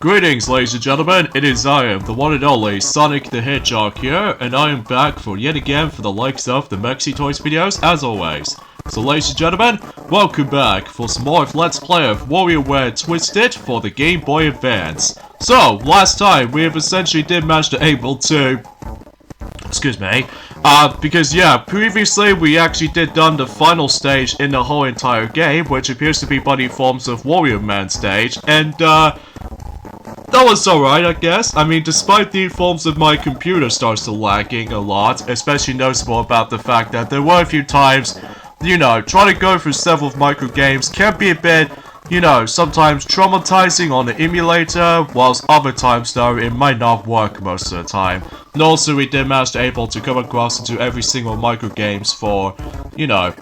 Greetings, ladies and gentlemen, it is I am, the one and only Sonic the Hedgehog here, and I am back for yet again for the likes of the Mexi Toys videos, as always. So ladies and gentlemen, welcome back for some more of Let's Play of WarioWare Twisted for the Game Boy Advance. So, last time we have essentially did manage to able to... Excuse me. Because yeah, previously we actually did done the final stage in the whole entire game, which appears to be Buddy Forms of Wario Man stage, and that was alright, I guess. I mean, despite the forms of my computer starts to lagging a lot, especially noticeable about the fact that there were a few times, you know, trying to go through several micro games can be a bit, you know, sometimes traumatizing on the emulator, whilst other times though, it might not work most of the time. And also, we did manage to able to come across into every single micro games for, you know,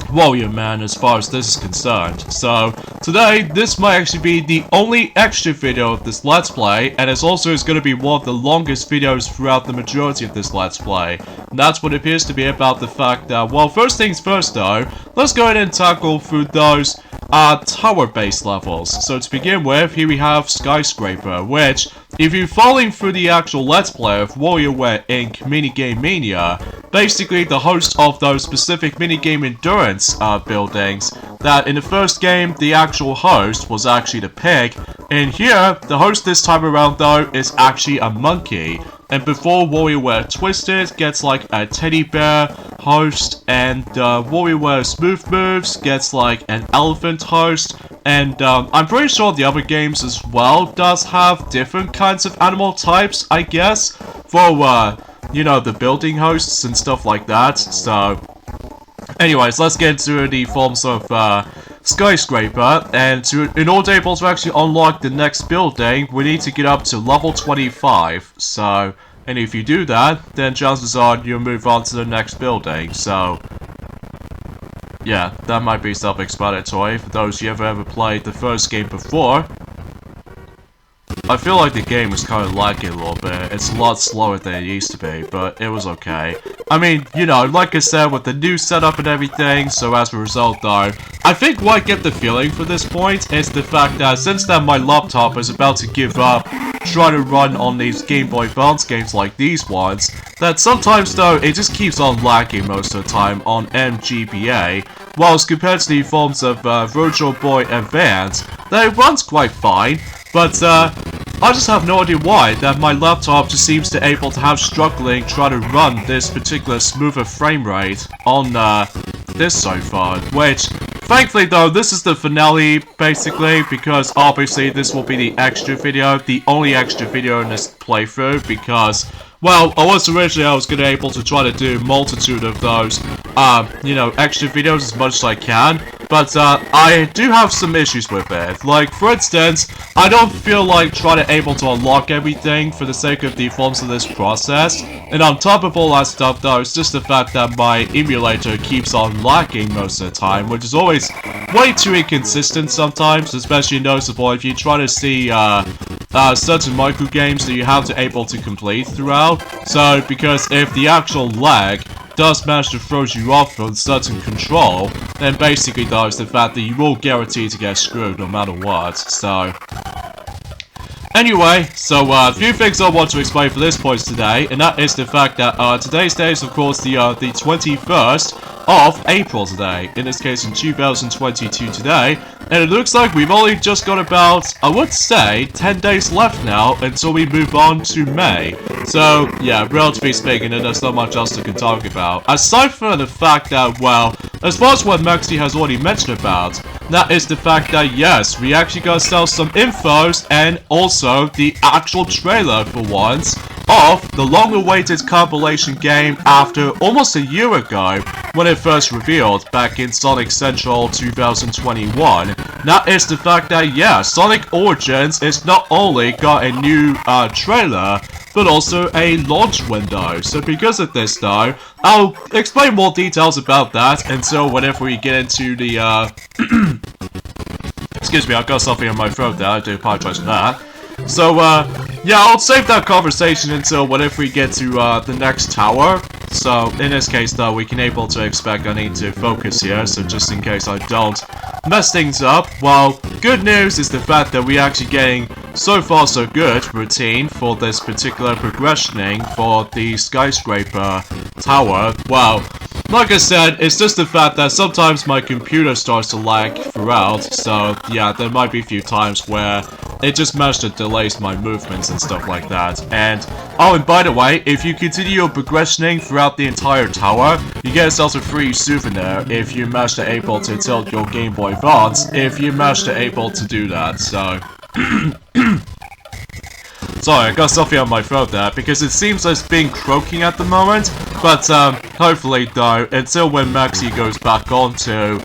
Wario Man as far as this is concerned. So, today, this might actually be the only extra video of this Let's Play, and it also is going to be one of the longest videos throughout the majority of this Let's Play. And that's what it appears to be about the fact that, well, first things first though, let's go ahead and tackle through those tower-based levels. So to begin with, here we have Skyscraper, which, if you're following through the actual Let's Play of WarioWare Inc. Minigame Mania, basically the host of those specific minigame endurance buildings, that in the first game, the actual host was actually the pig, and here, the host this time around though, is actually a monkey. And before WarioWare Twisted gets like a teddy bear host, and WarioWare Smooth Moves gets like an elephant host, and I'm pretty sure the other games as well does have different kinds of animal types, I guess, for you know, the building hosts and stuff like that. So anyways, let's get into the forms of Skyscraper, and in order able to actually unlock the next building, we need to get up to level 25. So, and if you do that, then chances are you'll move on to the next building. So, yeah, that might be self-explanatory for those who ever played the first game before. I feel like the game was kind of lagging a little bit. It's a lot slower than it used to be, but it was okay. I mean, you know, like I said, with the new setup and everything, so as a result though, I think what I get the feeling for this point is the fact that since then my laptop is about to give up trying to run on these Game Boy Advance games like these ones, that sometimes though, it just keeps on lagging most of the time on MGBA, whilst compared to the forms of Virtual Boy Advance, that it runs quite fine, but I just have no idea why that my laptop just seems to able to have struggling trying to run this particular smoother frame rate on this so far, which thankfully though, this is the finale basically, because obviously this will be the extra video, the only extra video in this playthrough, because well, I was going to able to try to do a multitude of those, you know, extra videos as much as I can, but, I do have some issues with it. Like, for instance, I don't feel like trying to able to unlock everything for the sake of the forms of this process, and on top of all that stuff, though, it's just the fact that my emulator keeps on lagging most of the time, which is always way too inconsistent sometimes, especially noticeable if you try to see, certain micro games that you have to able to complete throughout. So, because if the actual lag does manage to throw you off from certain control, then basically though is the fact that you will guarantee to get screwed no matter what. So anyway, so a few things I want to explain for this point today, and that is the fact that today's day is of course the 21st of April today, in this case in 2022 today, and it looks like we've only just got about, I would say, 10 days left now until we move on to May. So, yeah, relatively speaking, there's not much else to talk about. Aside from the fact that, well, as far as what Maxi has already mentioned about, that is the fact that, yes, we actually got to sell some infos, and also the actual trailer, for once, of the long-awaited compilation game after almost a year ago, when it first revealed back in Sonic Central 2021. That is the fact that, yeah, Sonic Origins is not only got a new trailer, but also a launch window. So because of this though, I'll explain more details about that until whenever we get into the excuse me, I've got something in my throat there, I do apologize for that. So, yeah, I'll save that conversation until whenever we get to the next tower. So, in this case, though, we can able to expect I need to focus here, so just in case I don't mess things up, well, good news is the fact that we're actually getting so far so good routine for this particular progressioning for the skyscraper tower. Well, like I said, it's just the fact that sometimes my computer starts to lag throughout, so yeah, there might be a few times where it just managed to delays my movements and stuff like that. And, oh, and by the way, if you continue your progressioning throughout the entire tower, you get yourself a free souvenir if you manage to able to tilt your Game Boy Advance, if you manage to able to do that, so... Sorry, I got something on my throat there, because it seems like it's being croaking at the moment, but hopefully though, until when Maxi goes back on to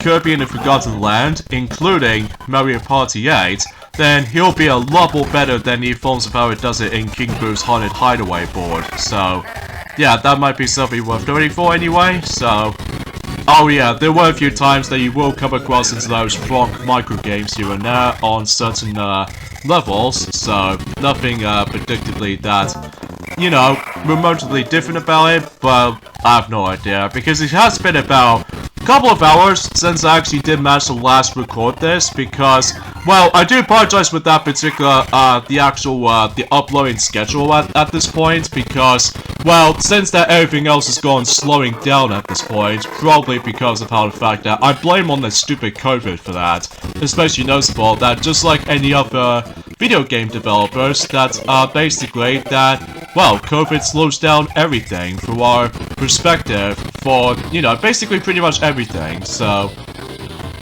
Kirby and the Forgotten Land, including Mario Party 8, then he'll be a lot more better than he forms of how it does it in King Boo's Haunted Hideaway board, so yeah, that might be something worth doing for anyway, so... Oh yeah, there were a few times that you will come across into those Frog micro-games here and there on certain levels, so nothing predictably that, you know, remotely different about it, but I have no idea, because it has been about a couple of hours since I actually did manage to last record this, because, well, I do apologize with that particular, the uploading schedule at this point, because, well, since that everything else has gone slowing down at this point, probably because of how the fact that I blame on the stupid COVID for that, especially noticeable that just like any other video game developers, that basically that, well, COVID slows down everything from our perspective for, you know, basically pretty much everything, so...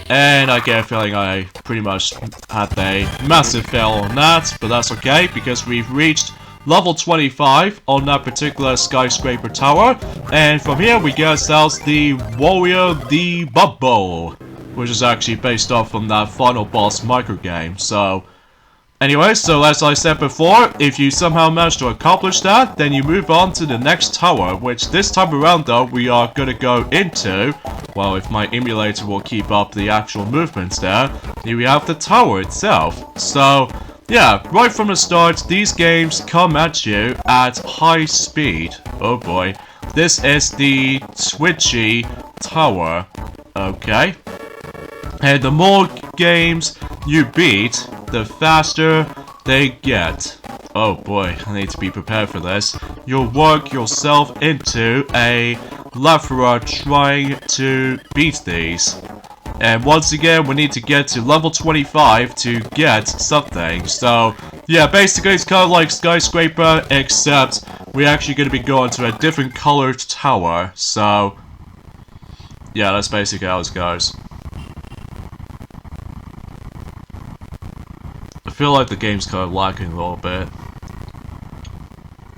And I get a feeling I pretty much had a massive fail on that, but that's okay, because we've reached level 25 on that particular skyscraper tower, and from here we get ourselves the Wario Debug, which is actually based off from that final boss microgame, so... Anyway, so as I said before, if you somehow manage to accomplish that, then you move on to the next tower, which this time around though, we are gonna go into, well, if my emulator will keep up the actual movements there, here we have the tower itself. So, yeah, right from the start, these games come at you at high speed. Oh boy. This is the Twitchy Tower. Okay. And the more games you beat, the faster they get. Oh boy, I need to be prepared for this. You'll work yourself into a plethora trying to beat these. And once again, we need to get to level 25 to get something. So, yeah, basically it's kind of like Skyscraper, except we're actually going to be going to a different colored tower. So, yeah, that's basically how it goes. I feel like the game's kind of lagging a little bit.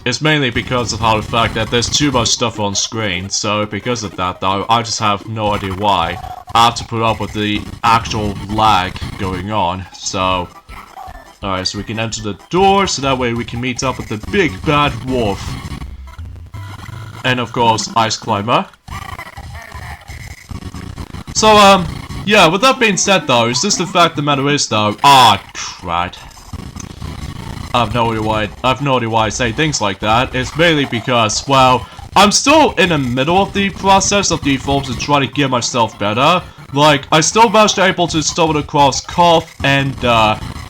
It's mainly because of how the fact that there's too much stuff on screen, so because of that though, I just have no idea why. I have to put up with the actual lag going on, so... Alright, so we can enter the door, so that way we can meet up with the big bad wolf. And of course, Ice Climber. So, yeah, with that being said though, it's just the fact the matter is though... Ah, crud. I have no idea why I say things like that. It's mainly because, well, I'm still in the middle of the process of the forms to try to get myself better. Like, I still managed to able to stumble across cough and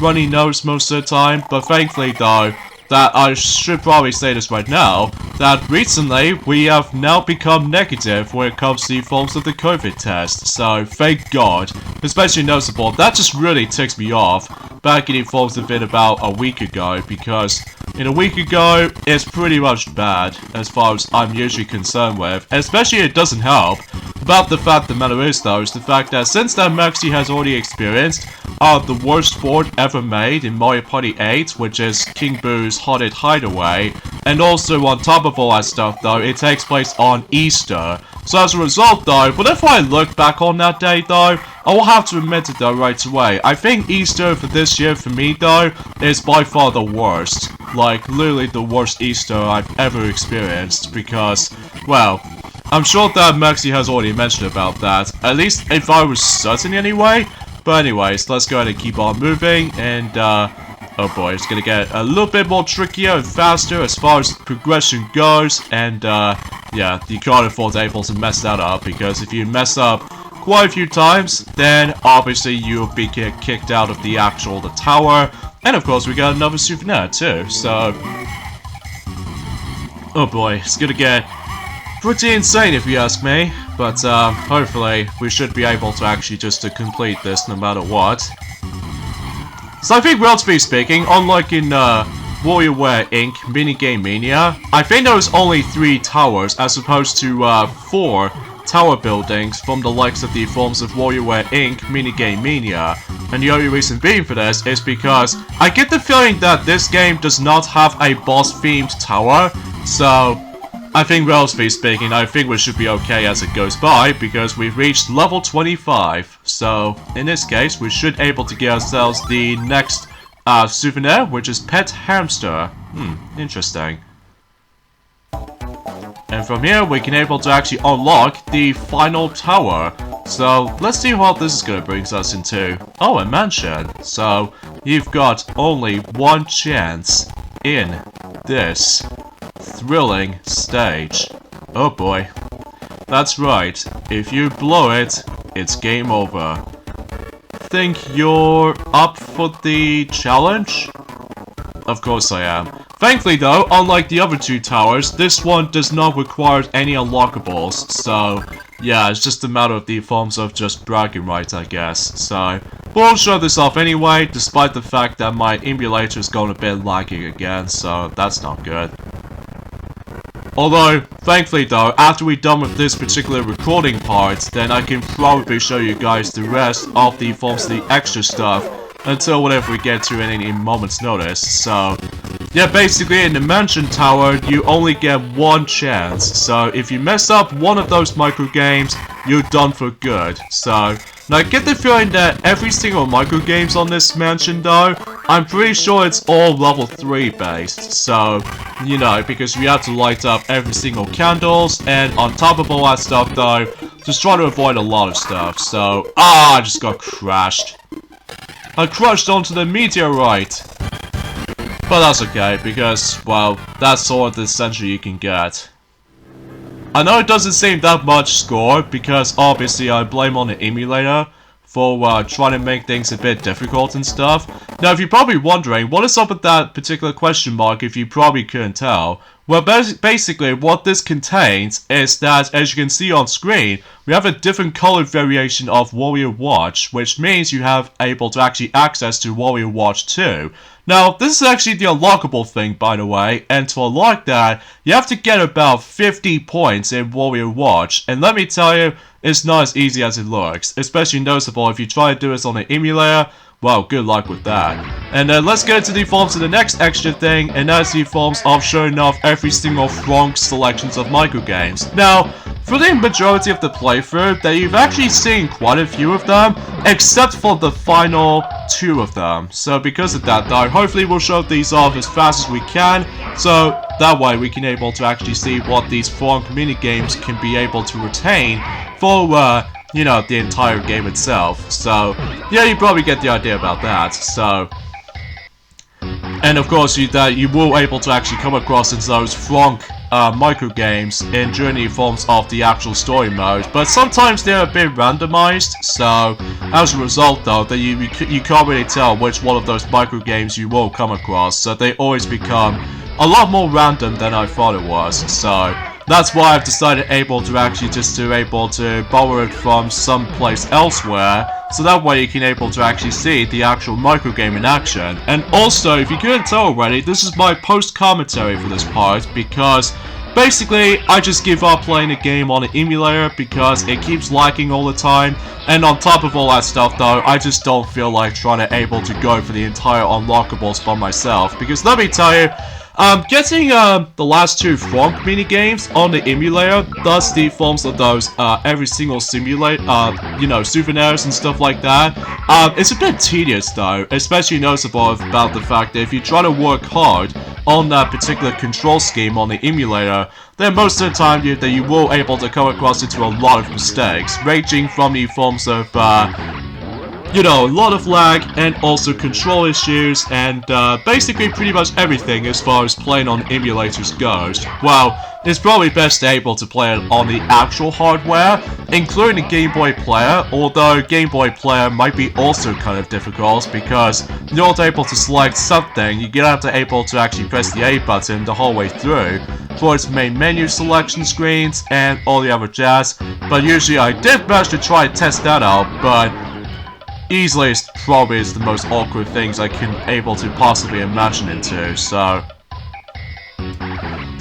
runny nose most of the time, but thankfully though, that I should probably say this right now, that recently we have now become negative when it comes to the forms of the COVID test. So, thank God. Especially noticeable, that just really ticks me off. Back in the forms of it about a week ago, because in a week ago, it's pretty much bad, as far as I'm usually concerned with. Especially it doesn't help. About the fact the matter is though, is the fact that since that Maxi has already experienced the worst board ever made in Mario Party 8, which is King Boo's Haunted Hideaway, and also on top of all that stuff though, it takes place on Easter. So as a result though, whenever I look back on that day though, I will have to admit it though right away. I think Easter for this year for me though, is by far the worst. Like, literally the worst Easter I've ever experienced, because, well, I'm sure that Maxi has already mentioned about that, at least if I was certain anyway. But anyways, let's go ahead and keep on moving, and oh boy, it's gonna get a little bit more trickier and faster as far as progression goes, and yeah, you can't afford able to mess that up, because if you mess up quite a few times, then obviously you'll be kicked out of the tower, And of course we got another souvenir too, so... Oh boy, it's gonna get pretty insane if you ask me. But hopefully we should be able to actually just to complete this no matter what. So I think, relatively speaking, unlike in WarioWare Inc. Minigame Mania, I think there was only 3 towers as opposed to 4 tower buildings from the likes of the forms of WarioWare Inc. Minigame Mania. And the only reason being for this is because I get the feeling that this game does not have a boss-themed tower, so I think, relatively speaking, I think we should be okay as it goes by, because we've reached level 25. So, in this case, we should be able to get ourselves the next souvenir, which is Pet Hamster. Interesting. And from here, we can able to actually unlock the final tower. So, let's see what this is going to bring us into. Oh, a mansion. So, you've got only one chance in this thrilling stage. Oh boy. That's right. If you blow it, it's game over. Think you're up for the challenge? Of course I am. Thankfully though, unlike the other 2 towers, this one does not require any unlockables, so yeah, it's just a matter of the forms of just bragging rights, I guess. So, we'll show this off anyway, despite the fact that my emulator is going a bit laggy again, so that's not good. Although, thankfully though, after we're done with this particular recording part, then I can probably show you guys the rest of the forms of the extra stuff until whatever we get to in any moment's notice. So, yeah, basically in the mansion tower, you only get one chance. So, if you mess up one of those micro games, you're done for good. So, now I get the feeling that every single micro games on this mansion though, I'm pretty sure it's all level 3 based. So, you know, because we have to light up every single candles, and on top of all that stuff though, just try to avoid a lot of stuff. So, I just got crashed. I crashed onto the meteorite. But that's okay, because, well, that's all the essential you can get. I know it doesn't seem that much score, because obviously I blame on the emulator for trying to make things a bit difficult and stuff. Now, if you're probably wondering, what is up with that particular question mark if you probably couldn't tell? Well, basically, what this contains is that, as you can see on screen, we have a different colored variation of Wario Watch, which means you have able to actually access to Wario Watch 2. Now, this is actually the unlockable thing, by the way, and to unlock that, you have to get about 50 points in Wario Watch, and let me tell you, it's not as easy as it looks, especially noticeable if you try to do this on an emulator. Well, good luck with that. And let's get into the forms of the next extra thing, and that's the forms of showing off every single Frank selections of microgames. Now, for the majority of the playthrough, that you've actually seen quite a few of them, except for the final 2 of them. So because of that though, hopefully we'll show these off as fast as we can, so that way we can able to actually see what these Frank minigames can be able to retain for, you know, the entire game itself. So, yeah, you probably get the idea about that. So, and of course, you will able to actually come across in those Frank micro games in journey forms of the actual story mode, but sometimes they're a bit randomized. So, as a result, though, that you can't really tell which one of those micro games you will come across. So they always become a lot more random than I thought it was. So. That's why I've decided to borrow it from someplace elsewhere, so that way you can able to actually see the actual microgame in action. And also, if you couldn't tell already, this is my post-commentary for this part, because basically, I just give up playing a game on an emulator because it keeps lagging all the time, and on top of all that stuff though, I just don't feel like trying to able to go for the entire unlockables by myself, because let me tell you, getting the last 2 Frank minigames on the emulator, thus the forms of those every single you know, souvenirs and stuff like that, it's a bit tedious though, especially noticeable about the fact that if you try to work hard on that particular control scheme on the emulator, then most of the time you will able to come across into a lot of mistakes, ranging from the forms of you know, a lot of lag and also control issues and basically pretty much everything as far as playing on emulators goes. Well, it's probably best able to play it on the actual hardware, including the Game Boy Player, although Game Boy Player might be also kind of difficult because you're not able to select something, you're gonna have to able to actually press the A button the whole way through for its main menu selection screens and all the other jazz, but usually I did manage to try and test that out, but easily it's probably the most awkward things I can able to possibly imagine into, so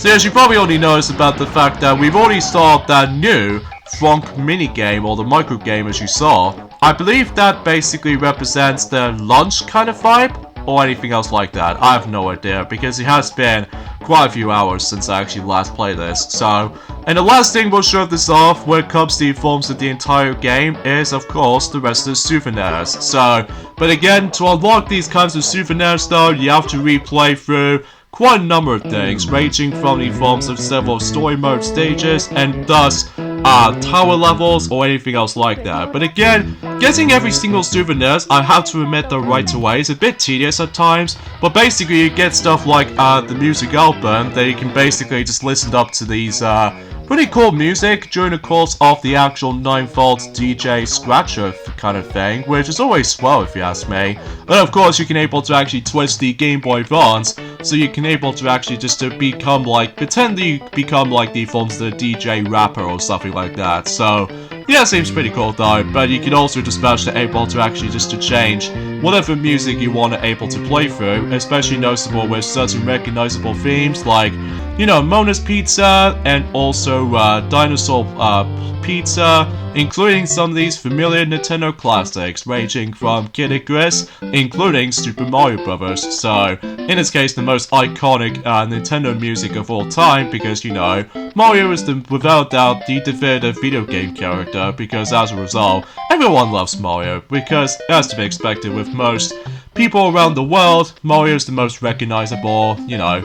as you probably already noticed about the fact that we've already saw that new Frank minigame, or the micro game as you saw. I believe that basically represents the lunch kind of vibe, or anything else like that. I have no idea, because it has been quite a few hours since I actually last played this, so. And the last thing we'll show this off when it comes to the forms of the entire game is, of course, the rest of the souvenirs. So, but again, to unlock these kinds of souvenirs though, you have to replay through quite a number of things, ranging from the forms of several story mode stages and thus tower levels or anything else like that. But again, getting every single souvenirs, I have to admit that right away is a bit tedious at times, but basically you get stuff like the music album that you can basically just listen up to these pretty cool music during the course of the actual 9-volt DJ scratcher kind of thing, which is always swell if you ask me. And of course you can able to actually twist the Game Boy Advance, so you can able to actually just to become like, pretend that you become like the forms of the DJ rapper or something like that. So yeah, seems pretty cool though, but you can also just manage to able to actually just to change whatever music you want to able to play through, especially noticeable with certain recognizable themes like, you know, Mona's Pizza and also Dinosaur Pizza, including some of these familiar Nintendo classics ranging from Kid Icarus, including Super Mario Bros. So, in this case, the most iconic Nintendo music of all time because, you know, Mario is without doubt the definitive video game character because as a result, everyone loves Mario because, as to be expected with most people around the world, Mario is the most recognizable, you know,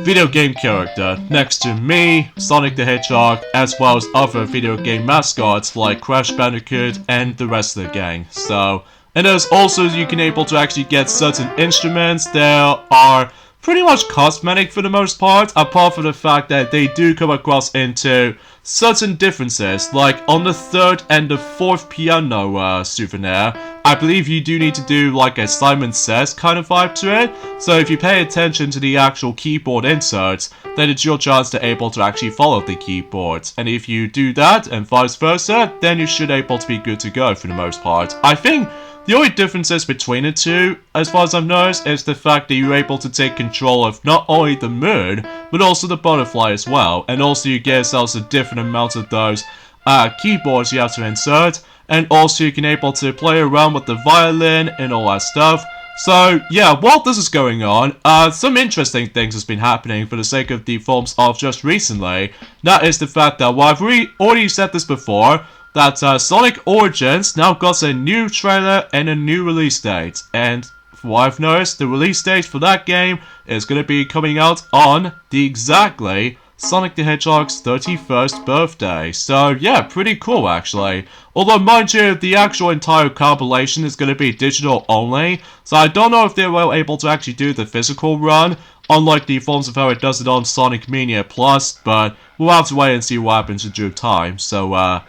video game character, next to me, Sonic the Hedgehog, as well as other video game mascots like Crash Bandicoot and the rest of the gang. So, and there's also you can able to actually get certain instruments that are pretty much cosmetic for the most part, apart from the fact that they do come across into certain differences, like on the 3rd and the 4th piano souvenir, I believe you do need to do like a Simon Says kind of vibe to it, so if you pay attention to the actual keyboard inserts, then it's your chance to able to actually follow the keyboards, and if you do that and vice versa, then you should able to be good to go for the most part. I think the only differences between the two, as far as I've noticed, is the fact that you're able to take control of not only the moon, but also the butterfly as well. And also you get yourselves a different amount of those keyboards you have to insert. And also you can able to play around with the violin and all that stuff. So yeah, while this is going on, some interesting things has been happening for the sake of the forms of just recently. That is the fact that, well, I've already said this before, that Sonic Origins now got a new trailer and a new release date. And from what I've noticed, the release date for that game is going to be coming out on the exactly Sonic the Hedgehog's 31st birthday. So yeah, pretty cool actually. Although mind you, the actual entire compilation is going to be digital only, so I don't know if they were able to actually do the physical run, unlike the forms of how it does it on Sonic Mania Plus, but we'll have to wait and see what happens in due time. So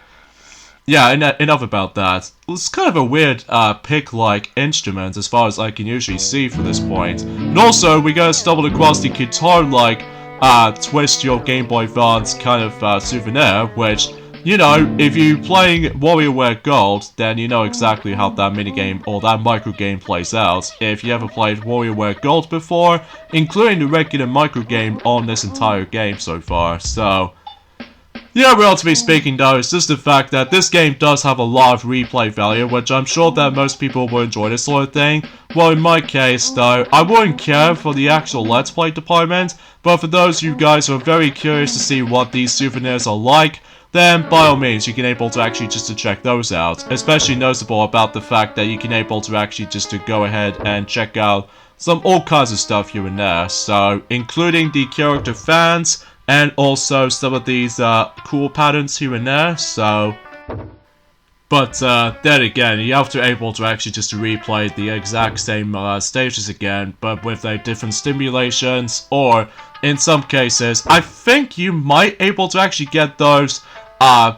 yeah, enough about that. It's kind of a weird pick-like instrument as far as I can usually see for this point. And also, we gotta stumble across the guitar-like twist your Game Boy Advance kind of souvenir, which, you know, if you're playing WarioWare Gold, then you know exactly how that minigame or that microgame plays out. If you ever played WarioWare Gold before, including the regular microgame on this entire game so far, so yeah, relatively speaking though, it's just the fact that this game does have a lot of replay value, which I'm sure that most people will enjoy this sort of thing. Well, in my case though, I wouldn't care for the actual Let's Play department, but for those of you guys who are very curious to see what these souvenirs are like, then by all means you can able to actually just to check those out. Especially noticeable about the fact that you can able to actually just to go ahead and check out some all kinds of stuff here and there, so including the character fans, and also some of these cool patterns here and there, so But then again, you have to able to actually just replay the exact same stages again, but with different stimulations, or in some cases, I think you might able to actually get those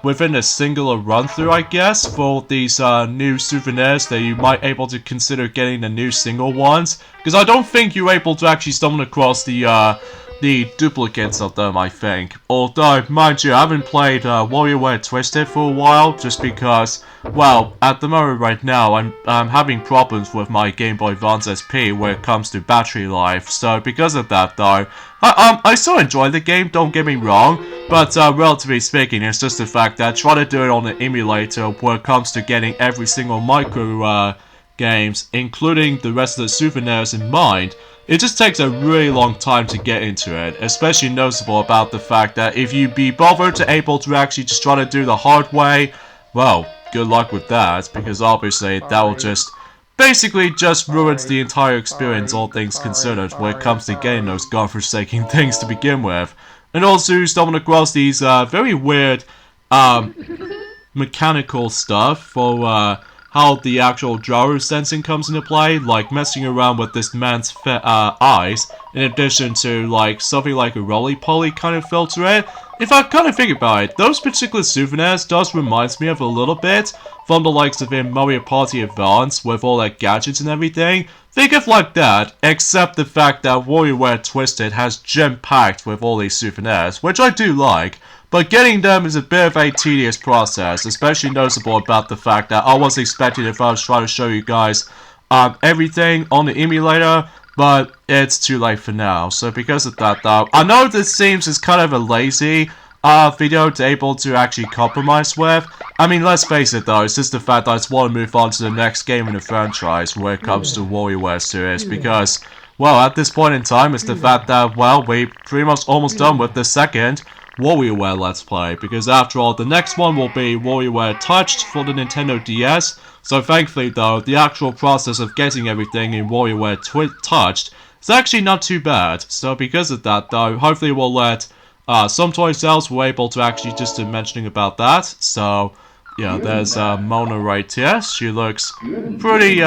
within a singular run through, I guess, for these new souvenirs that you might able to consider getting the new single ones, because I don't think you're able to actually stumble across the duplicates of them, I think. Although, mind you, I haven't played WarioWare Twisted for a while, just because, well, at the moment right now, I'm having problems with my Game Boy Advance SP when it comes to battery life. So because of that, though, I still enjoy the game, don't get me wrong, but relatively speaking, it's just the fact that trying to do it on an emulator when it comes to getting every single micro games, including the rest of the souvenirs in mind, it just takes a really long time to get into it, especially noticeable about the fact that if you be bothered to able to actually just try to do the hard way, well, good luck with that, because obviously that will just basically just ruins the entire experience, all things considered, when it comes to getting those godforsaken things to begin with. And also you stumble across these very weird mechanical stuff for how the actual gyro sensing comes into play, like messing around with this man's eyes, in addition to like something like a roly-poly kind of filter it. If I kind of think about it, those particular souvenirs does remind me of a little bit from the likes of in Mario Party Advance with all their gadgets and everything. Think of like that, except the fact that WarioWare Twisted has gem-packed with all these souvenirs, which I do like. But getting them is a bit of a tedious process, especially noticeable about the fact that I was expecting if I was trying to show you guys everything on the emulator, but it's too late for now. So because of that though, I know this seems as kind of a lazy video to able to actually compromise with. I mean, let's face it though, it's just the fact that I just want to move on to the next game in the franchise when it comes to WarioWare series, because, well, at this point in time, it's the fact that, well, we're pretty much almost done with the second WarioWare Let's Play, because after all, the next one will be WarioWare Touched for the Nintendo DS. So thankfully though, the actual process of getting everything in WarioWare Touched is actually not too bad. So because of that though, hopefully we'll let some toy sales were able to actually just mentioning about that. So yeah, there's Mona right here. She looks pretty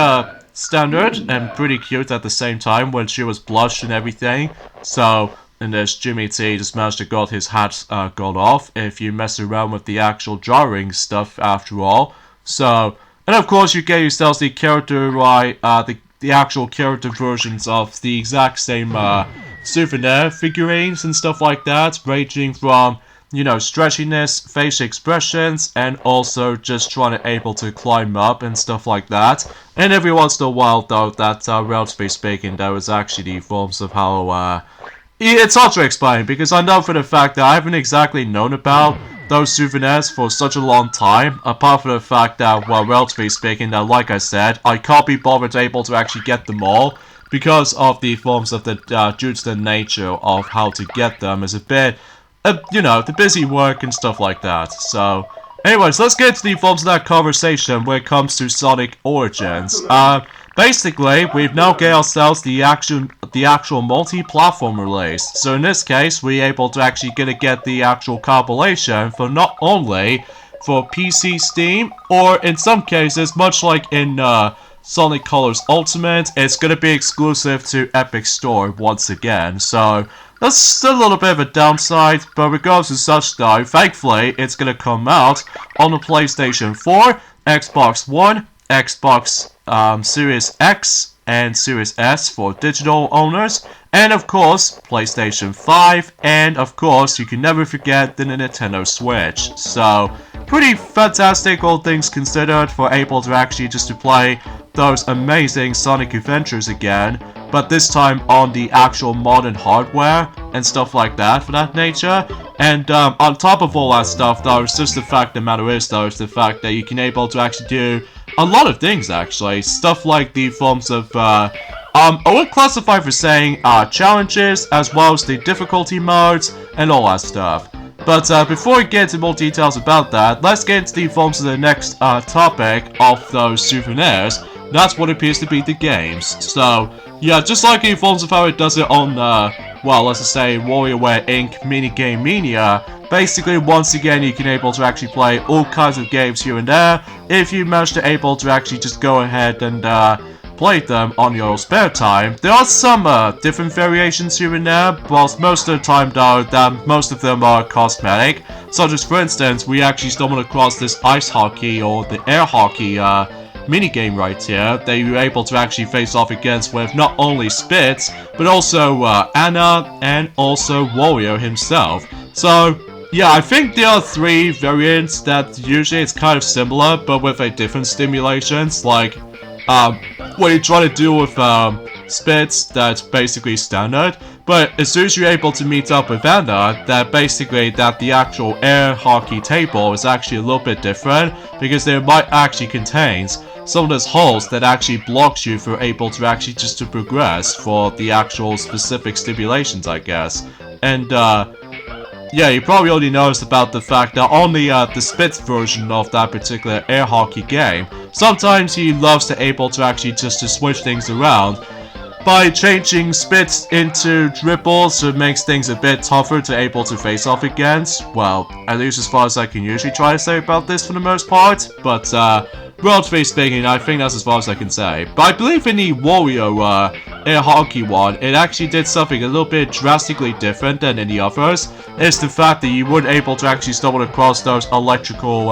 standard and pretty cute at the same time when she was blushed and everything. So, and there's Jimmy T just managed to got his hat got off if you mess around with the actual jarring stuff after all. So, and of course you get yourselves the character the actual character versions of the exact same souvenir figurines and stuff like that, ranging from, you know, stretchiness, facial expressions, and also just trying to able to climb up and stuff like that. And every once in a while though, that relatively speaking, there was actually the forms of how it's hard to explain, because I know for the fact that I haven't exactly known about those souvenirs for such a long time, apart from the fact that, well, relatively speaking, that, like I said, I can't be bothered able to actually get them all, because of the forms of the, due to the nature of how to get them is a bit, you know, the busy work and stuff like that. So, anyways, let's get to the forms of that conversation when it comes to Sonic Origins. Basically, we've now got ourselves the actual multi-platform release. So in this case, we're able to actually get the actual compilation for not only for PC, Steam, or in some cases, much like in Sonic Colors Ultimate, it's going to be exclusive to Epic Store once again. So that's still a little bit of a downside, but regardless of such though, thankfully, it's going to come out on the PlayStation 4, Xbox One, Xbox Series X and Series S for digital owners, and of course PlayStation 5, and of course you can never forget the Nintendo Switch. So pretty fantastic, all things considered, for able to actually just to play those amazing Sonic adventures again, but this time on the actual modern hardware and stuff like that for that nature. And on top of all that stuff though, it's just the fact the matter is though, is the fact that you can able to actually do a lot of things actually. Stuff like the forms of, I would classify for saying, challenges, as well as the difficulty modes, and all that stuff. But before we get into more details about that, let's get into the forms of the next topic of those souvenirs. That's what appears to be the games. So, yeah, just like the forms of how it does it on well, let's just say WarioWare Inc. Minigame Mania, basically once again you can able to actually play all kinds of games here and there if you manage to able to actually just go ahead and play them on your spare time. There are some different variations here and there, but most of the time though, most of them are cosmetic. Such as, for instance, we actually stumbled across this ice hockey or the air hockey minigame right here that you're able to actually face off against with not only Spitz, but also Anna and also Wario himself. So yeah, I think there are 3 variants that usually it's kind of similar, but with a different stimulations, like what you try to do with Spitz, that's basically standard, but as soon as you're able to meet up with Anna, that basically the actual air hockey table is actually a little bit different, because there might actually contains some of those holes that actually blocks you for able to actually just to progress for the actual specific stimulations, I guess. And yeah, you probably already noticed about the fact that on the Spitz version of that particular air hockey game, sometimes he loves to able to actually just to switch things around by changing Spitz into dribbles, so it makes things a bit tougher to able to face off against. Well, at least as far as I can usually try to say about this for the most part, but relatively speaking, I think that's as far as I can say. But I believe in the Wario air hockey one, it actually did something a little bit drastically different than any others. It's the fact that you weren't able to actually stumble across those electrical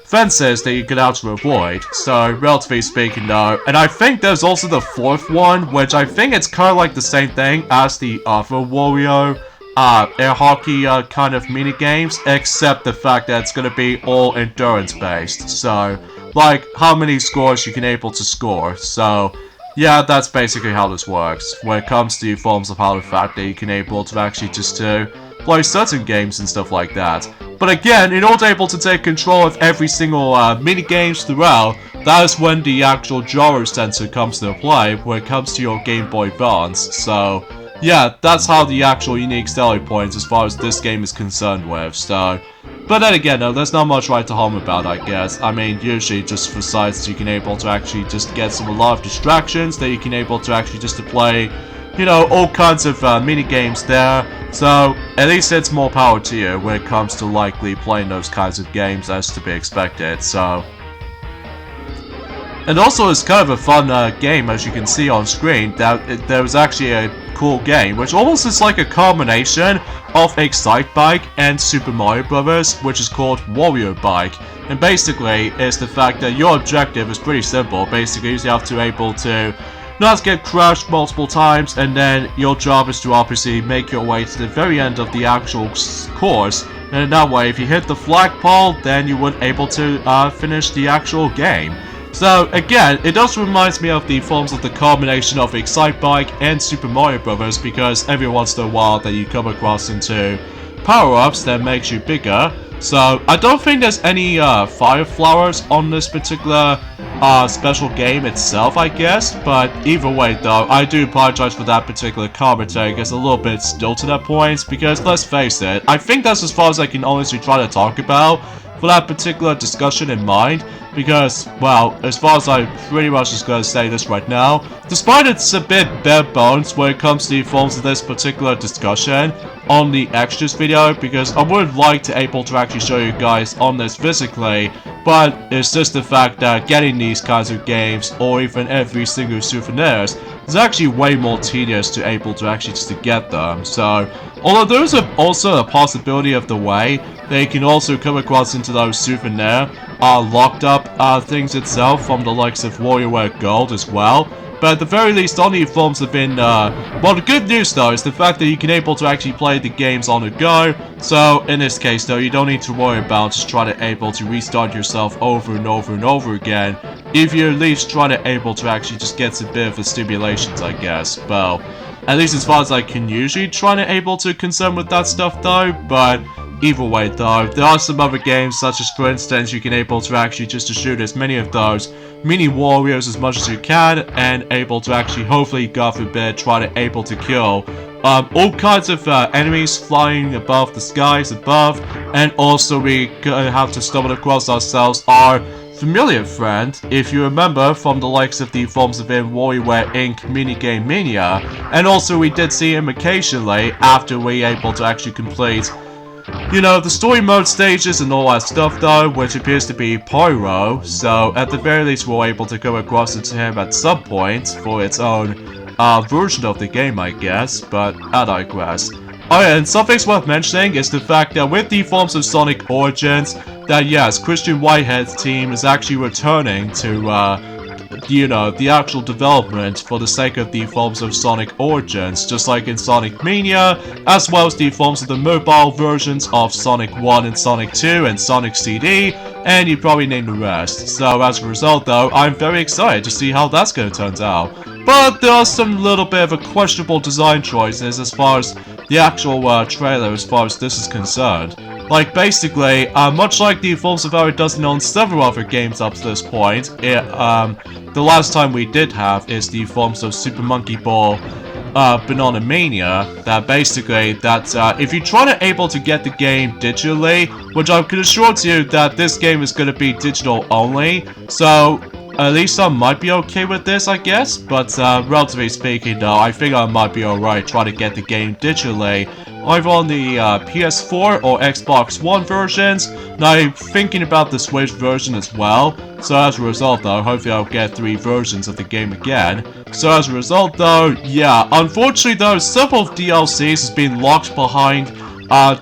fences that you could actually avoid. So, relatively speaking though, and I think there's also the 4th one, which I think it's kind of like the same thing as the other Wario air hockey kind of mini games, except the fact that it's gonna be all endurance based. So, like how many scores you can able to score. So, yeah, that's basically how this works when it comes to forms of how the fact that you can able to actually just to play certain games and stuff like that. But again, in order to able to take control of every single mini games throughout, that is when the actual gyro sensor comes to play when it comes to your Game Boy Advance. So yeah, that's how the actual unique selling points as far as this game is concerned with. So, but then again, though, there's not much right to harm about, I guess. I mean, usually just for sites you can able to actually just get a lot of distractions that you can able to actually just to play, you know, all kinds of mini games there. So at least it's more power to you when it comes to likely playing those kinds of games as to be expected. So, and also it's kind of a fun game, as you can see on screen. That there was actually a cool game, which almost is like a combination of Excite Bike and Super Mario Brothers, which is called Wario Bike. And basically, it's the fact that your objective is pretty simple. Basically, you have to able to not get crashed multiple times, and then your job is to obviously make your way to the very end of the actual course. And in that way, if you hit the flagpole, then you would able to finish the actual game. So again, it does remind me of the forms of the combination of Excite Bike and Super Mario Brothers, because every once in a while that you come across into power-ups that makes you bigger. So I don't think there's any fire flowers on this particular special game itself, I guess, but either way though, I do apologize for that particular commentary. It gets a little bit stilted at points, because let's face it, I think that's as far as I can honestly try to talk about for that particular discussion in mind, because, well, as far as I'm pretty much just going to say this right now, despite it's a bit bare bones when it comes to the forms of this particular discussion on the extras video, because I would like to able to actually show you guys on this physically, but it's just the fact that getting these kinds of games, or even every single souvenirs, is actually way more tedious to able to actually just to get them. So, although there's also a possibility of the way they can also come across into those souvenir locked up things itself from the likes of WarioWare Gold as well. But at the very least, all the forms have been, well, the good news though is the fact that you can able to actually play the games on the go. So in this case though, you don't need to worry about just trying to able to restart yourself over and over and over again, if you're at least trying to able to actually just get a bit of a stimulations, I guess. Well, at least as far as I can usually try to able to concern with that stuff though, but either way though, there are some other games, such as for instance, you can able to actually just to shoot as many of those mini warriors as much as you can, and able to actually hopefully, God forbid, try to able to kill all kinds of enemies flying above the skies above. And also we have to stumble across ourselves are familiar friend, if you remember, from the likes of the forms of in WarioWare Inc. Minigame Mania, and also we did see him occasionally after we were able to actually complete, you know, the story mode stages and all that stuff though, which appears to be Pyro, so at the very least we're able to go across to him at some point for its own version of the game, I guess, but I digress. Oh yeah, and something's worth mentioning is the fact that with the forms of Sonic Origins, that yes, Christian Whitehead's team is actually returning to, you know, the actual development for the sake of the forms of Sonic Origins, just like in Sonic Mania, as well as the forms of the mobile versions of Sonic 1 and Sonic 2 and Sonic CD, and you probably name the rest. So as a result though, I'm very excited to see how that's going to turn out. But there are some little bit of a questionable design choices as far as the actual trailer as far as this is concerned. Like basically, much like the forms of how it does on several other games up to this point, the last time we did have is the forms of Super Monkey Ball Banana Mania, that basically, if you try to able to get the game digitally, which I can assure to you that this game is going to be digital only, so at least I might be okay with this, I guess, but relatively speaking though, I think I might be alright trying to get the game digitally, either on the PS4 or Xbox One versions. Now I'm thinking about the Switch version as well, so as a result though, hopefully I'll get 3 versions of the game again. So as a result though, yeah, unfortunately though, several DLCs has been locked behind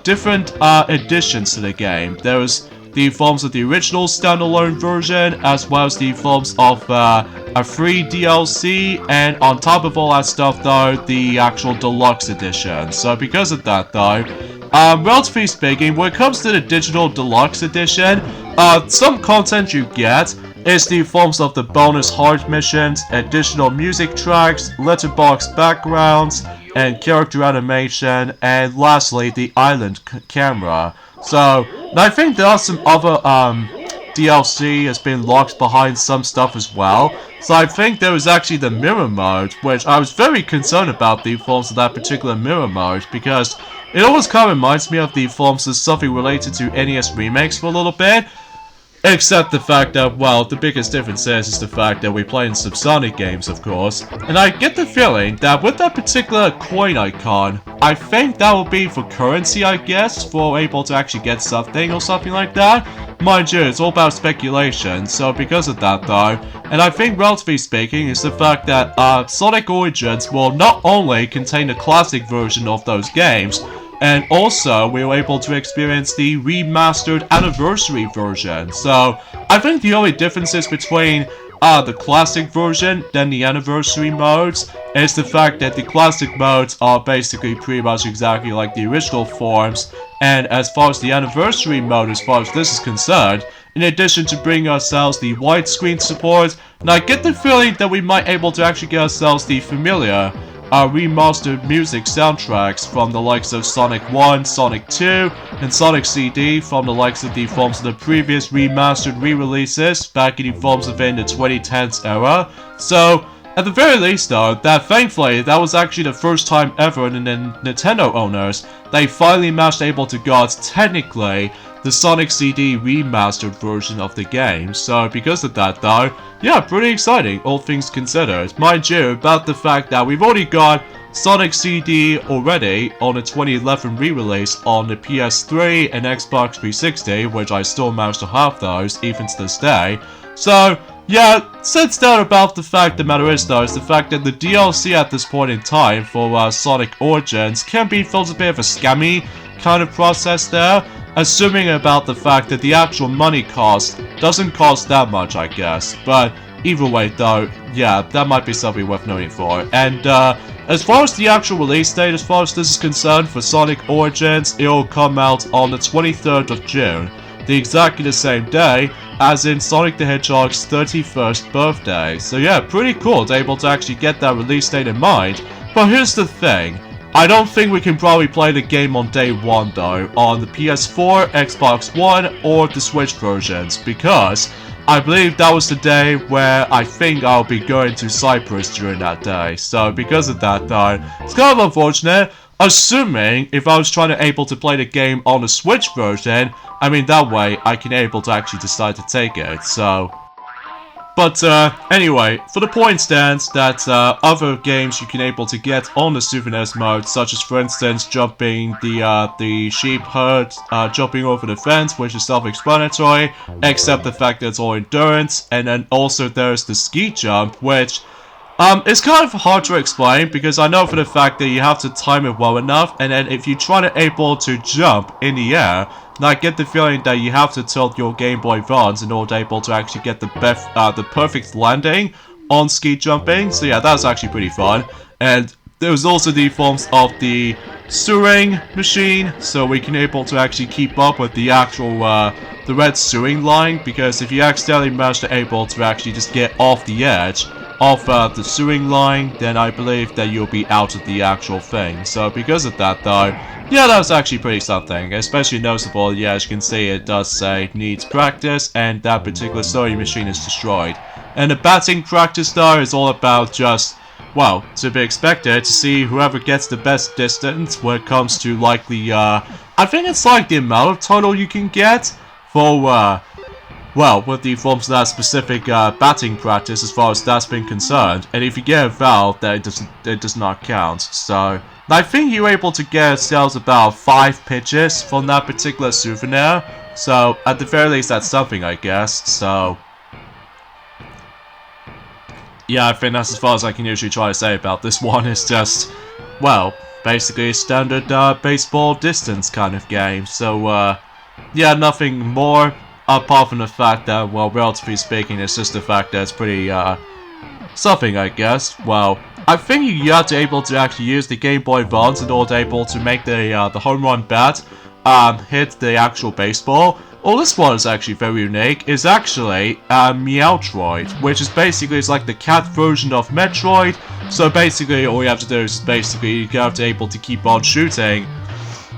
different additions to the game. There was the forms of the original standalone version, as well as the forms of a free DLC, and on top of all that stuff though, the actual deluxe edition. So because of that though, relatively speaking, when it comes to the digital deluxe edition, some content you get is the forms of the bonus heart missions, additional music tracks, letterbox backgrounds, and character animation, and lastly, the island camera. So, I think there are some other DLC has been locked behind some stuff as well. So I think there was actually the mirror mode, which I was very concerned about the forms of that particular mirror mode, because it always kind of reminds me of the forms of something related to NES remakes for a little bit. Except the fact that, well, the biggest difference is the fact that we play in some Sonic games, of course. And I get the feeling that with that particular coin icon, I think that will be for currency, I guess, for able to actually get something or something like that. Mind you, it's all about speculation, so because of that though, and I think relatively speaking, is the fact that Sonic Origins will not only contain the classic version of those games, and also, we were able to experience the remastered anniversary version. So, I think the only differences between the classic version than the anniversary modes is the fact that the classic modes are basically pretty much exactly like the original forms. And as far as the anniversary mode, as far as this is concerned, in addition to bringing ourselves the widescreen support, and I get the feeling that we might able to actually get ourselves the familiar remastered music soundtracks from the likes of Sonic 1, Sonic 2, and Sonic CD from the likes of the forms of the previous remastered re-releases back in the forms of in the 2010s era. So, at the very least though, that thankfully, that was actually the first time ever in the Nintendo owners, they finally managed able to get technically the Sonic CD remastered version of the game. So because of that though, yeah, pretty exciting, all things considered. Mind you, about the fact that we've already got Sonic CD already on the 2011 re-release on the PS3 and Xbox 360, which I still managed to have those even to this day. So, yeah, since that about the fact the matter is though, is the fact that the DLC at this point in time for Sonic Origins can be felt a bit of a scammy kind of process there. Assuming about the fact that the actual money cost doesn't cost that much, I guess. But either way though, yeah, that might be something worth noting for. And as far as the actual release date, as far as this is concerned for Sonic Origins, it will come out on the 23rd of June. Exactly the same day as in Sonic the Hedgehog's 31st birthday. So yeah, pretty cool to able to actually get that release date in mind. But here's the thing. I don't think we can probably play the game on day 1 though, on the PS4, Xbox One, or the Switch versions, because I believe that was the day where I think I'll be going to Cyprus during that day. So because of that though, it's kind of unfortunate. Assuming if I was trying to able to play the game on the Switch version, I mean that way I can able to actually decide to take it, so... But anyway, for the point stands that other games you can able to get on the Super NES mode, such as for instance jumping the sheep herd, jumping over the fence, which is self-explanatory, except the fact that it's all endurance, and then also there's the ski jump, which it's kind of hard to explain because I know for the fact that you have to time it well enough, and then if you try to able to jump in the air, I get the feeling that you have to tilt your Game Boy Advance in order able to actually get the perfect landing on ski jumping. So yeah, that's actually pretty fun. And there's also the forms of the sewing machine, so we can able to actually keep up with the actual the red sewing line, because if you accidentally manage to able to actually just get off the edge of the sewing line, then I believe that you'll be out of the actual thing. So because of that though, yeah, that's actually pretty something. Especially noticeable, yeah, as you can see, it does say needs practice, and that particular sewing machine is destroyed. And the batting practice though is all about just, well, to be expected to see whoever gets the best distance when it comes to like the, I think it's like the amount of total you can get for, well, with the forms of that specific batting practice as far as that's been concerned. And if you get a valve, then it does not count. So I think you're able to get yourselves about 5 pitches from that particular souvenir. So at the very least, that's something, I guess. So yeah, I think that's as far as I can usually try to say about this one. It's just, well, basically a standard baseball distance kind of game. So yeah, nothing more. Apart from the fact that, well, relatively speaking, it's just the fact that it's pretty, something, I guess. Well, I think you have to able to actually use the Game Boy Advance in order able to make the home run bat, hit the actual baseball. Well, this one is actually very unique. It's actually, Meowtroid, which is basically, it's like the cat version of Metroid. So basically, all you have to do is basically, you have to able to keep on shooting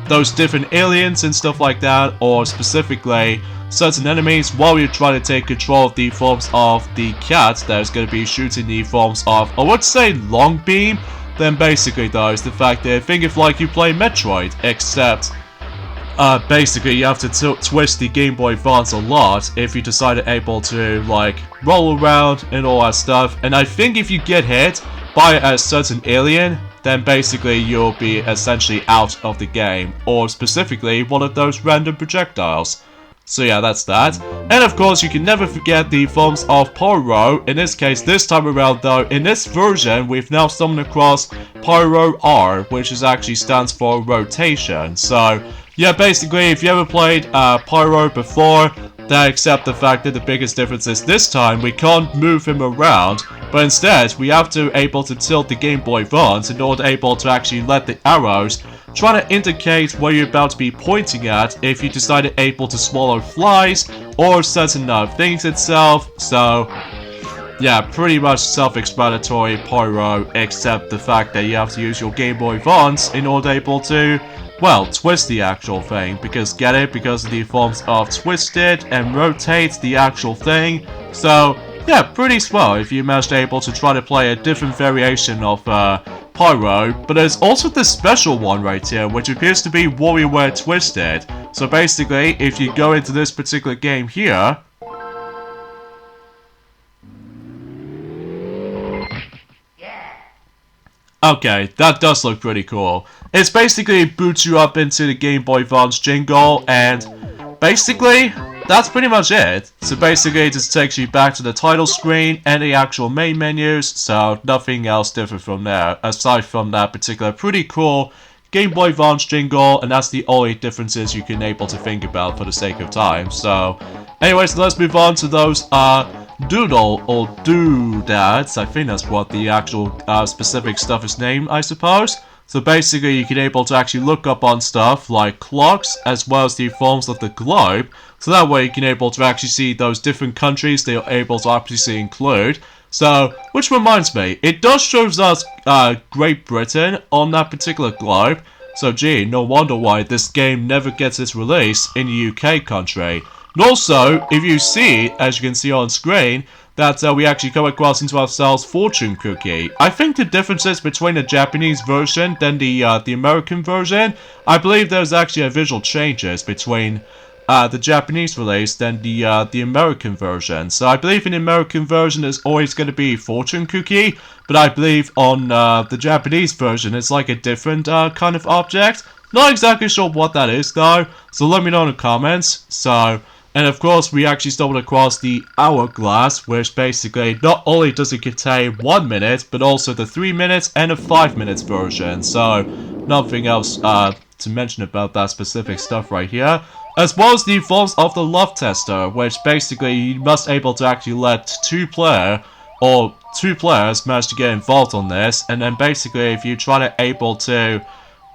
those different aliens and stuff like that, or specifically certain enemies, while you're trying to take control of the forms of the cat that is going to be shooting the forms of, I would say, long beam. Then basically though is the fact that think of like you play Metroid, except basically you have to twist the Game Boy Advance a lot if you decide able to like roll around and all that stuff. And I think if you get hit by a certain alien, then basically you'll be essentially out of the game, or specifically one of those random projectiles. So yeah, that's that. And of course, you can never forget the forms of Pyro. In this case, this time around though, in this version, we've now stumbled across Pyro R, which is actually stands for rotation. So yeah, basically, if you ever played Pyro before, then accept the fact that the biggest difference is this time we can't move him around, but instead we have to able to tilt the Game Boy Advance in order able to actually let the arrows try to indicate where you're about to be pointing at if you decided able to swallow flies or certain things itself. So yeah, pretty much self-explanatory Pyro, except the fact that you have to use your Game Boy Advance in order able to, well, twist the actual thing, because get it? Because of the forms of twisted and rotate the actual thing. So yeah, pretty swell if you managed able to try to play a different variation of Pyro. But there's also this special one right here, which appears to be WarioWare Twisted. So basically, if you go into this particular game here, okay, that does look pretty cool. It's basically boots you up into the Game Boy Advance jingle, and basically, that's pretty much it. So basically, it just takes you back to the title screen and the actual main menus, so nothing else different from there, aside from that particular pretty cool Game Boy Advance jingle, and that's the only differences you can able to think about for the sake of time. So, anyways, let's move on to those, doodle or doodads. I think that's what the actual specific stuff is named, I suppose. So basically, you can able to actually look up on stuff like clocks as well as the forms of the globe. So that way you can able to actually see those different countries they are able to obviously include. So, which reminds me, it does show us Great Britain on that particular globe. So gee, no wonder why this game never gets its release in the UK country. And also, if you see, as you can see on screen, that we actually come across into ourselves fortune cookie. I think the differences between the Japanese version than the American version, I believe there's actually a visual changes between the Japanese release than the American version. So I believe in the American version it's always going to be fortune cookie, but I believe on the Japanese version it's like a different kind of object. Not exactly sure what that is though, so let me know in the comments. So, and of course we actually stumbled across the hourglass, which basically not only does it contain 1 minute, but also the 3 minutes and a 5 minutes version. So, nothing else to mention about that specific stuff right here. As well as the forms of the love tester, which basically you must able to actually let two players manage to get involved on this, and then basically if you try to able to,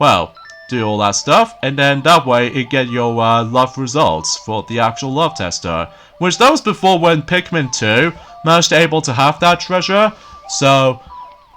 well, do all that stuff, and then that way it get your love results for the actual love tester, which that was before when Pikmin 2 managed to able to have that treasure. So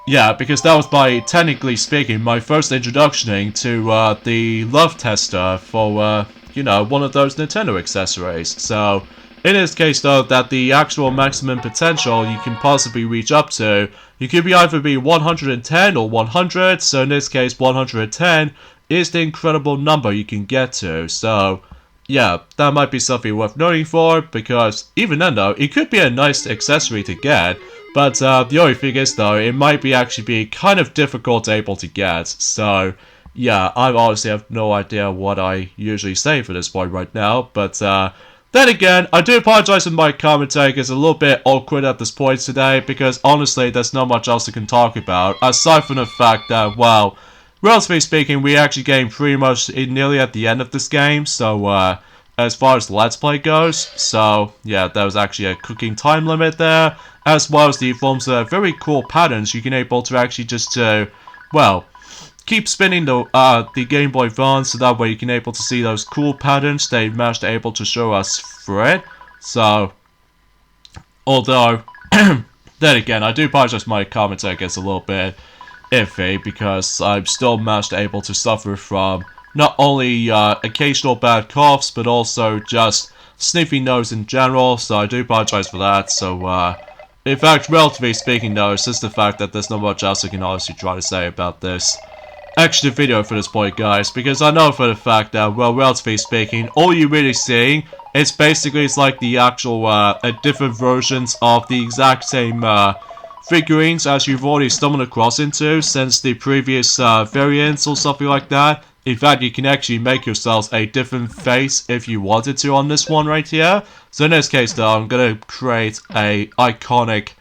yeah, because that was by, technically speaking, my first introduction to the love tester for you know, one of those Nintendo accessories. So in this case though, that the actual maximum potential you can possibly reach up to, you could either be 110 or 100, so in this case 110 is the incredible number you can get to. So yeah, that might be something worth noting for, because even then though, it could be a nice accessory to get, but the only thing is though, it might be actually be kind of difficult able to get. So yeah, I honestly have no idea what I usually say for this point right now, but then again, I do apologize for my commentary, it's a little bit awkward at this point today, because honestly, there's not much else I can talk about, aside from the fact that, well, relatively speaking, we actually getting pretty much nearly at the end of this game, so as far as the Let's Play goes, so yeah, there was actually a cooking time limit there, as well as the forms of very cool patterns you can able to actually just, well, keep spinning the Game Boy Advance, so that way you can able to see those cool patterns they managed to able to show us for it. So, although, then again, I do apologize my commentary gets a little bit iffy, because I'm still managed to able to suffer from not only occasional bad coughs, but also just sniffy nose in general, so I do apologize for that. So, in fact, relatively speaking though, it's just the fact that there's not much else I can honestly try to say about this extra video for this point, guys, because I know for the fact that, well, relatively speaking, all you're really seeing is basically it's like the actual different versions of the exact same figurines as you've already stumbled across into since the previous variants or something like that. In fact, you can actually make yourselves a different face if you wanted to on this one right here. So in this case though, I'm gonna create a iconic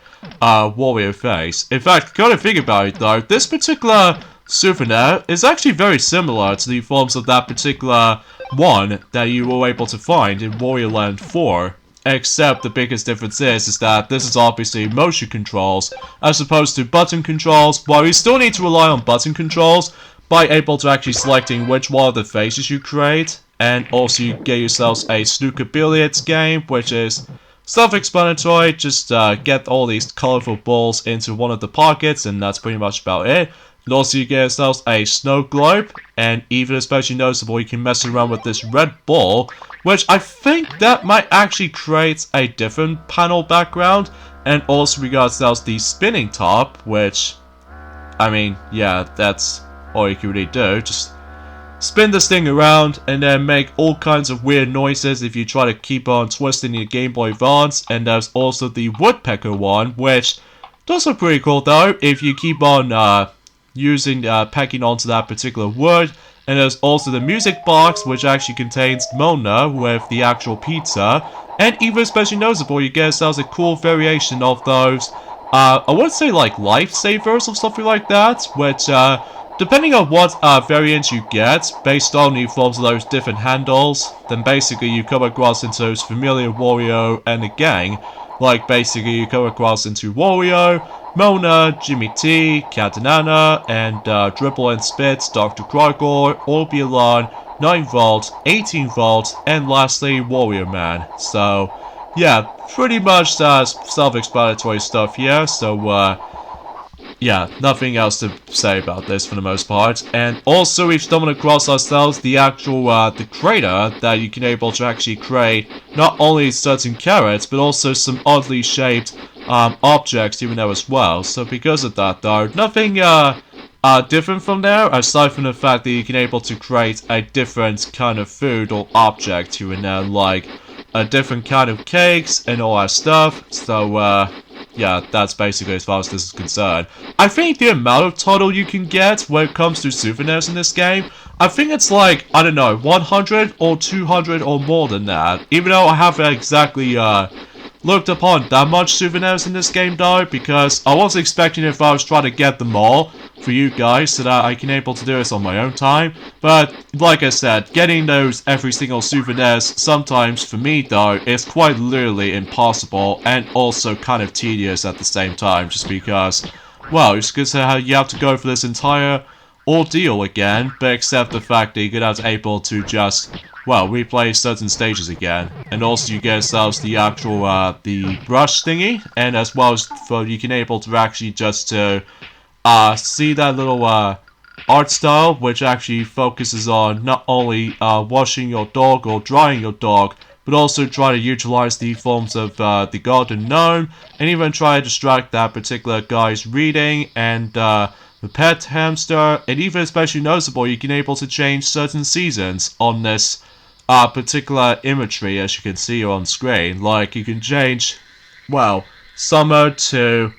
Wario face. In fact, kind of think about it though, this particular souvenir is actually very similar to the forms of that particular one that you were able to find in Wario Land 4. Except the biggest difference is that this is obviously motion controls as opposed to button controls, while you still need to rely on button controls by able to actually selecting which one of the faces you create, and also you get yourselves a snooker billiards game, which is self-explanatory. Just get all these colorful balls into one of the pockets, and that's pretty much about it. And also you get yourselves a snow globe, and even especially noticeable, you can mess around with this red ball, which I think that might actually create a different panel background. And also we got ourselves the spinning top, which, I mean, yeah, that's all you can really do. Just spin this thing around and then make all kinds of weird noises if you try to keep on twisting your Game Boy Advance. And there's also the woodpecker one, which does look pretty cool though if you keep on pecking onto that particular wood. And there's also the music box, which actually contains Mona with the actual pizza. And even especially noticeable, you get yourselves a cool variation of those, I would say like lifesavers or something like that, which, depending on what variants you get, based on the forms of those different handles, then basically you come across into those familiar Wario and the gang. Like basically you come across into Wario, Mona, Jimmy T, Catanana, and Dribble and Spits, Dr. Crygor, Orbulon, 9 volts, 18 volts, and lastly Warrior Man. So yeah, pretty much self-explanatory stuff here. So yeah, nothing else to say about this for the most part. And also, we've stumbled across ourselves the actual, the crater that you can able to actually create not only certain carrots, but also some oddly shaped, objects even there as well. So because of that, though, nothing, different from there, aside from the fact that you can able to create a different kind of food or object here and there, like a different kind of cakes and all that stuff. So, yeah, that's basically as far as this is concerned. I think the amount of total you can get when it comes to souvenirs in this game, I think it's like, I don't know, 100 or 200 or more than that. Even though I haven't exactly, looked upon that much souvenirs in this game though, because I was expecting if I was trying to get them all for you guys so that I can able to do this on my own time. But like I said, getting those every single souvenirs sometimes for me though is quite literally impossible and also kind of tedious at the same time, just because, well, it's because you have to go for this entire ordeal again, but except the fact that you're gonna be able to just, well, replay certain stages again. And also you get yourselves the actual, the brush thingy, and as well as for you can able to actually just to, see that little, art style, which actually focuses on not only, washing your dog or drying your dog, but also try to utilize the forms of, the golden gnome, and even try to distract that particular guy's reading, and, the pet hamster, and even especially noticeable, you can able to change certain seasons on this particular imagery, as you can see on screen. Like, you can change, well, summer to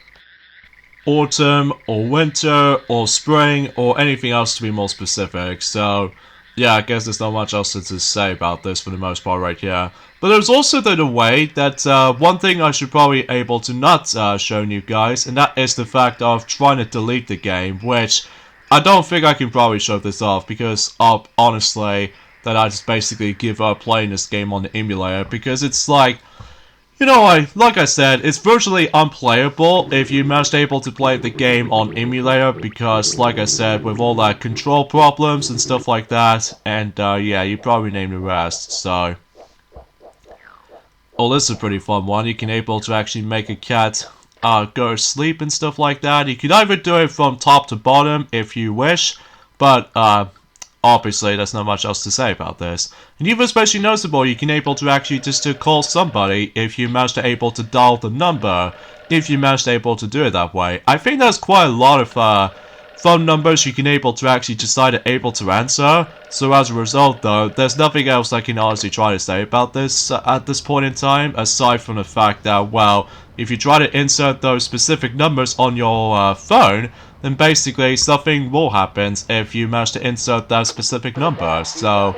autumn, or winter, or spring, or anything else to be more specific. So, yeah, I guess there's not much else to say about this for the most part right here. But there's also the way that, one thing I should probably able to not show you guys, and that is the fact of trying to delete the game, which I don't think I can probably show this off, because honestly, that I just basically give up playing this game on the emulator, because it's like, you know, like I said, it's virtually unplayable if you manage able to play the game on emulator, because, like I said, with all that control problems and stuff like that, and, yeah, you probably name the rest, so. Oh, this is a pretty fun one. You can able to actually make a cat, go to sleep and stuff like that. You can either do it from top to bottom if you wish, but, obviously, there's not much else to say about this. And even especially noticeable, you can able to actually just to call somebody if you manage to able to dial the number, if you manage to able to do it that way. I think there's quite a lot of phone numbers you can able to actually decide able to answer. So as a result though, there's nothing else I can honestly try to say about this at this point in time, aside from the fact that, well, if you try to insert those specific numbers on your phone, then basically something will happen if you manage to insert that specific number. So,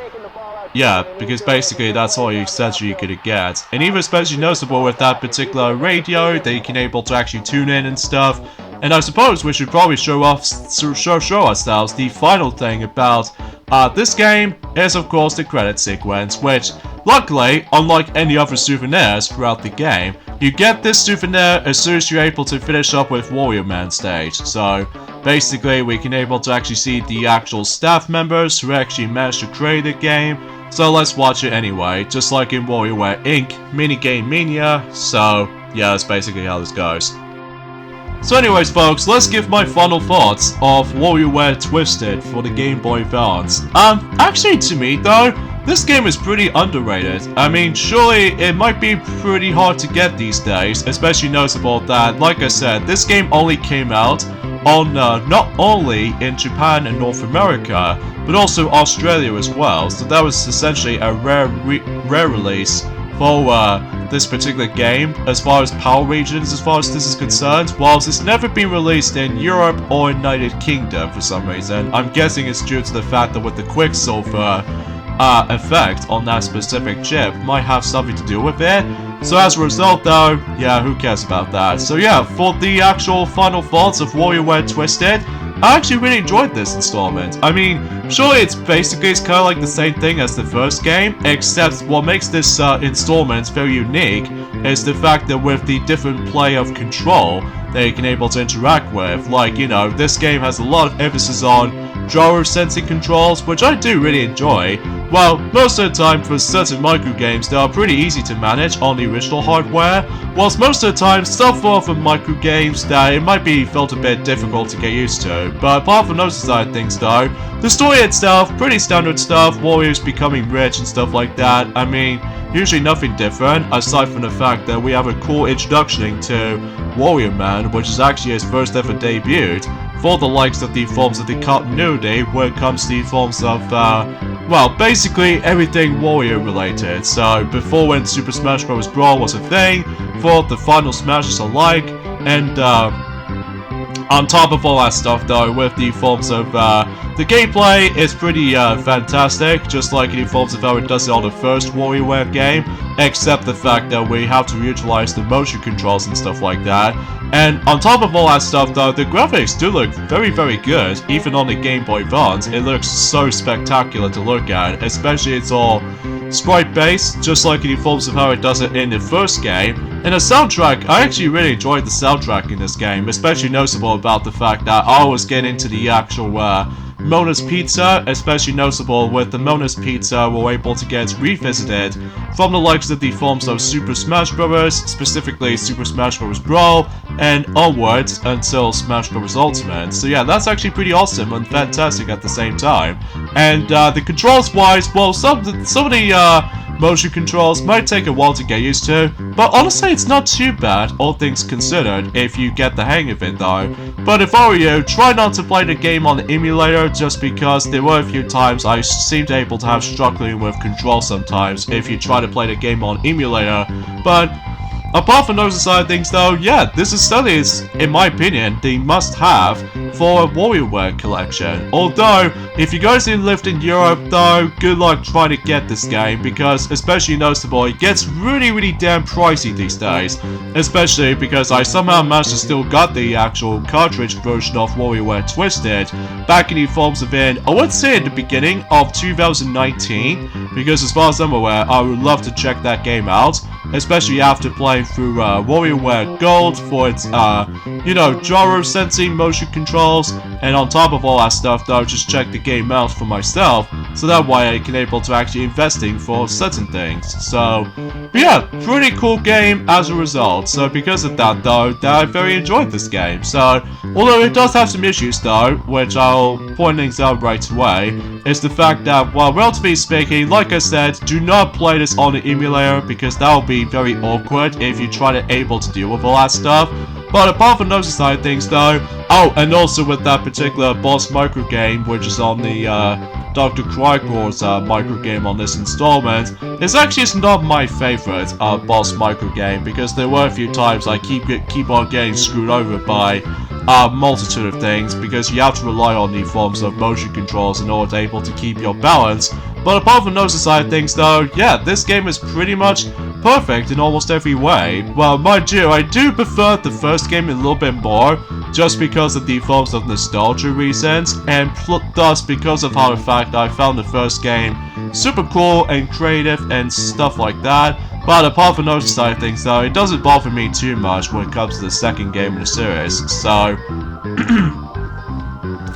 yeah, because basically that's all you essentially gonna get. And even especially noticeable with that particular radio that you can able to actually tune in and stuff. And I suppose we should probably show ourselves the final thing about this game is of course the credit sequence, which luckily, unlike any other souvenirs throughout the game, you get this souvenir as soon as you're able to finish up with Wario Man stage. So basically we can able to actually see the actual staff members who actually managed to create the game. So let's watch it anyway, just like in WarioWare Inc. Minigame Mania. So yeah, that's basically how this goes. So anyways folks, let's give my final thoughts of WarioWare Twisted for the Game Boy Advance. Actually to me though, this game is pretty underrated. I mean, surely it might be pretty hard to get these days, especially noticeable that, like I said, this game only came out on not only in Japan and North America, but also Australia as well. So that was essentially a rare release for this particular game as far as PAL regions as far as this is concerned, whilst it's never been released in Europe or United Kingdom for some reason. I'm guessing it's due to the fact that with the Quicksilver effect on that specific chip might have something to do with it. So as a result though, yeah, who cares about that. So yeah, for the actual final thoughts of WarioWare Twisted, I actually really enjoyed this installment. I mean, surely it's kind of like the same thing as the first game, except what makes this installment very unique is the fact that with the different play of control that you can able to interact with, like, you know, this game has a lot of emphasis on gyro sensing controls, which I do really enjoy. Well, most of the time for certain micro games, they are pretty easy to manage on the original hardware, whilst most of the time, stuff off of micro games that it might be felt a bit difficult to get used to. But apart from those side things though, the story itself, pretty standard stuff, Wario's becoming rich and stuff like that. I mean, usually nothing different, aside from the fact that we have a cool introduction to Wario Man, which is actually his first ever debut, for the likes of the forms of the continuity when it comes to the forms of, well, basically everything Wario related. So, before when Super Smash Bros. Brawl was a thing, for the final smashes alike, and, on top of all that stuff though, with the forms of, the gameplay is pretty, fantastic, just like in the forms of how it does it on the first WarioWare game, except the fact that we have to utilize the motion controls and stuff like that. And on top of all that stuff though, the graphics do look very, very good, even on the Game Boy Advance. It looks so spectacular to look at, especially it's all sprite-based, just like in the forms of how it does it in the first game. And the soundtrack, I actually really enjoyed the soundtrack in this game, especially noticeable about the fact that I was getting into the actual, Mona's Pizza, especially noticeable with the Mona's Pizza, we're able to get revisited from the likes of the forms of Super Smash Bros., specifically Super Smash Bros. Brawl, and onwards until Smash Bros. Ultimate. So yeah, that's actually pretty awesome and fantastic at the same time. And the controls wise, well, some of the motion controls might take a while to get used to, but honestly it's not too bad, all things considered, if you get the hang of it though. But if I were you, try not to play the game on the emulator, just because there were a few times I seemed able to have struggling with control sometimes if you try to play the game on emulator. But apart from those side of things though, yeah, this is certainly, in my opinion, the must-have for a WarioWare collection. Although, if you guys lived in Europe though, good luck trying to get this game, because especially noticeable, it gets really, really damn pricey these days. Especially because I somehow managed to still got the actual cartridge version of WarioWare Twisted back in the forms of I would say at the beginning of 2019, because as far as I'm aware, I would love to check that game out, especially after playing through WarioWare Gold for its, you know, gyro sensing, motion controls, and on top of all that stuff though, just check the game out for myself, so that way I can able to actually investing for certain things. So, yeah, pretty cool game as a result. So because of that though, I very enjoyed this game. So, although it does have some issues though, which I'll point things out right away, is the fact that, well, relatively speaking, like I said, do not play this on the emulator, because that will be very awkward if you try to able to deal with all that stuff. But apart from those side things though, oh, and also with that particular boss micro game, which is on the Dr. Crygor's micro game on this installment, it's actually not my favorite boss micro game, because there were a few times I keep on getting screwed over by a multitude of things, because you have to rely on the forms of motion controls in order to able to keep your balance. But apart from those side things though, yeah, this game is pretty much perfect in almost every way. Well, mind you, I do prefer the first game a little bit more, just because of the forms of nostalgia reasons, and thus because of how the fact I found the first game super cool and creative and stuff like that. But apart from those side of things though, it doesn't bother me too much when it comes to the second game in the series, so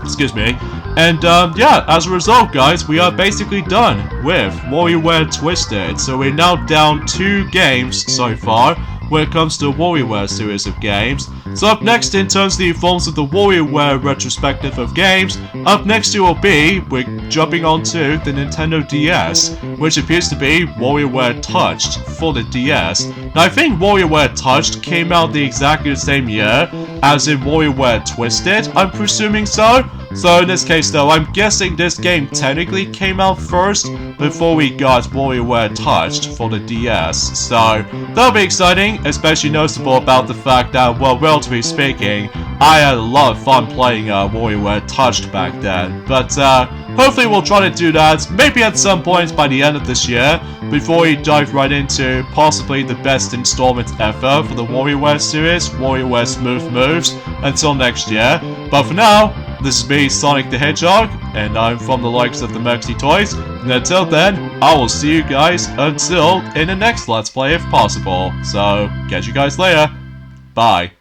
excuse me. And yeah, as a result guys, we are basically done with WarioWare Twisted. So we're now down 2 games so far when it comes to the WarioWare series of games. So up next, in terms of the forms of the WarioWare retrospective of games, up next will be, we're jumping onto the Nintendo DS, which appears to be WarioWare Touched for the DS. Now I think WarioWare Touched came out exactly the same year as in WarioWare Twisted, I'm presuming so. So in this case though, I'm guessing this game technically came out first before we got WarioWare Touched for the DS. So that'll be exciting, especially noticeable about the fact that, well, relatively speaking, I had a lot of fun playing WarioWare Touched back then. But hopefully we'll try to do that maybe at some point by the end of this year, before we dive right into possibly the best installment ever for the WarioWare series, WarioWare Smooth Moves, until next year. But for now, this is me, Sonic the Hedgehog, and I'm from the likes of the Maxi Toys, and until then, I will see you guys until in the next Let's Play if possible. So, catch you guys later. Bye.